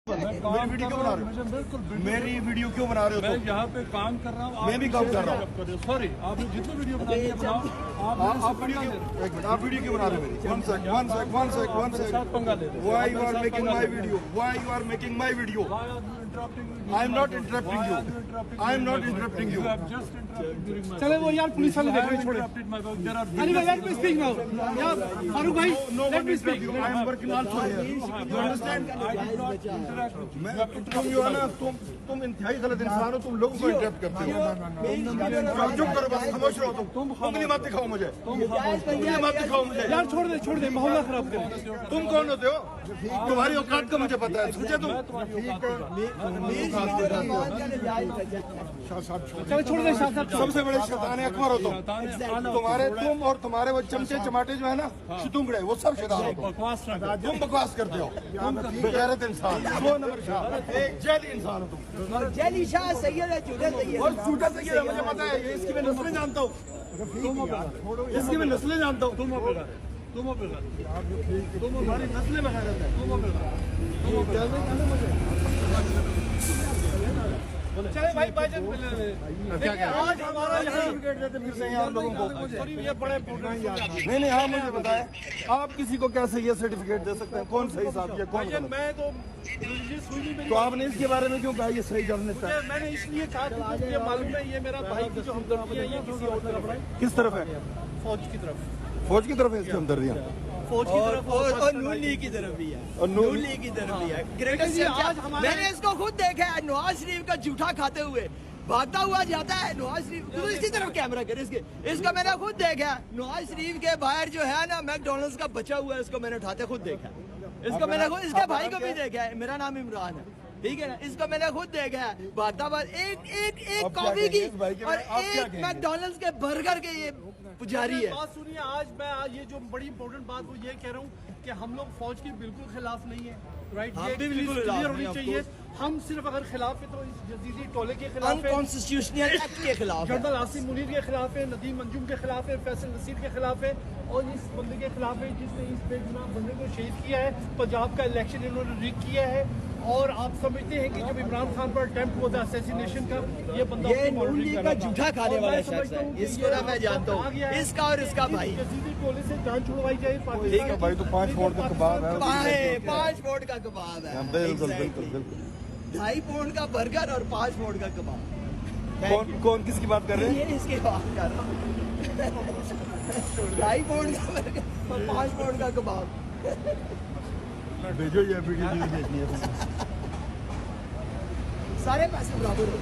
मेरी वीडियो क्यों बना रहे हो? बिल्कुल मेरी वीडियो क्यों बना रहे हो? मैं यहाँ पे काम कर रहा हूँ। मैं भी काम कर रहा हूँ। सॉरी, आपने जितनी वीडियो बनाई है बनाओ। आप वीडियो क्यों, एक मिनट, आप वीडियो क्यों बना रहे हो मेरी? वन सेकंड पंगा ले रहे हो। Why you are making my video? Why you are making my video? I am not interrupting you. I am not interrupting you. चले वो यार पुलिस वाले देख रहे हैं, छोड़े। Anyway, let me speak now. यार फारूक भाई, let me speak. I am working also here. You understand? तुम जो है ना, तुम इंतहाई गलत इंसान हो, तुम लोगों को इंटरप्ट करते हो। चुप करो बस, खामोश रहो तुम। उंगली मत दिखाओ मुझे, उंगली मत दिखाओ मुझे। यार छोड़ दे माहौल खराब कर। तुम कौन होते हो? तुम्हारी औकात का मुझे पता है। सोचे तुम चलो छोड़ दे शाह साहब। सबसे बड़े शैतान अकबर हो तुम और तुम्हारे वो चमचे चमाटे जो है ना, शितुंगड़े, वो सब शैतान हो तुम बकवास करते हो। बेगैरत इंसान, 2 नंबर शाह, एक जैली इंसान हो तुम। जैली शाह सैयद है, झूठा सैयद और झूठा सैयद है, मुझे पता है। इसकी मैं नस्लें जानता हूँ, इसकी मैं नस्लें जानता हूँ। तुम तुम्हारी नस्लें में गैरत है। चले भाई भाईजान, आज हमारा सर्टिफिकेट देते फिर से आप लोगों को। ये बड़े नहीं, हाँ मुझे बताएं, आप किसी को कैसे ये सर्टिफिकेट दे सकते हैं? कौन सही साहब है, कौन गलत? मैं तो तो आपने इसके बारे में क्यों कहा ये सही जर्नलिस्ट है? मैंने इसलिए कहा क्योंकि मुझे मालूम है ये मेरा भाई की जो हमदर्दी है ये किसी और तरफ है, किस तरफ है? फौज की तरफ। फौज की तरफ है इसकी हमदर्दियाँ, फौज की तरफ और नून लीग की तरफ भी है, और नून लीग की तरफ भी है। ग्रेटेस्ट आज हमारे- मैंने इसको खुद देखा है, नवाज शरीफ का जूठा खाते हुए भागता हुआ जाता है। नवाज शरीफ तो इसकी तरफ कैमरा कर, इसका मैंने खुद देखा है। नवाज शरीफ के बाहर जो है ना मैकडोनल्ड्स का बचा हुआ है, इसको मैंने उठाते खुद देखा है। इसको मैंने खुद, इसके भाई को भी देखा है। मेरा नाम इमरान है, ठीक है ना। इसको मैंने खुद देखा है भागता हुआ एक कॉफी की और एक मैकडोनल्ड्स के बर्गर के ये पुजारी है। बात सुनिए, आज ये जो बड़ी इंपॉर्टेंट बात वो ये कह रहा हूँ कि हम लोग फौज के बिल्कुल खिलाफ नहीं है, राइट? हम ये भी बिल्कुल क्लियर खिलाफ होनी नहीं, चाहिए। हम सिर्फ अगर खिलाफ है तो इस जदीदी टोले के खिलाफ है, अनकॉन्स्टिट्यूशनल एक्ट के खिलाफ है, जनरल आसिम मुनीर के खिलाफ है, नदीम मंजूम के खिलाफ है, फैसल नसीर के खिलाफ है, और इस बंदे के खिलाफ है जिसने इस बेगुनाह बंदे को शहीद किया है। पंजाब का इलेक्शन इन्होंने रिग किया है। और आप समझते हैं कि जब इमरान खान पर अटेम्प्ट हुआ था असैसिनेशन का, ये बंदा ये नून लीग का जूठा खाने वाला शख्स है। इसको ना मैं जानता हूँ, इसका और इसका भाई। जदीदी टोले से जान छुड़वाई जाए ठीक पाकिस्तान है भाई, तो 5 वोट का कबाब है। 5 वोट का कबाब है, बिल्कुल Exactly. बिल्कुल बिल्कुल। 2.5 पौंड का बर्गर और 5 वोट का कबाब। कौन किसकी बात कर रहे हैं? ये इसके बात कर रहा हूँ। 2.5 पौंड का बर्गर और 5 पौंड का कबाब। भेजो ये वीडियो देखनी है। सारे पैसे बराबर हो।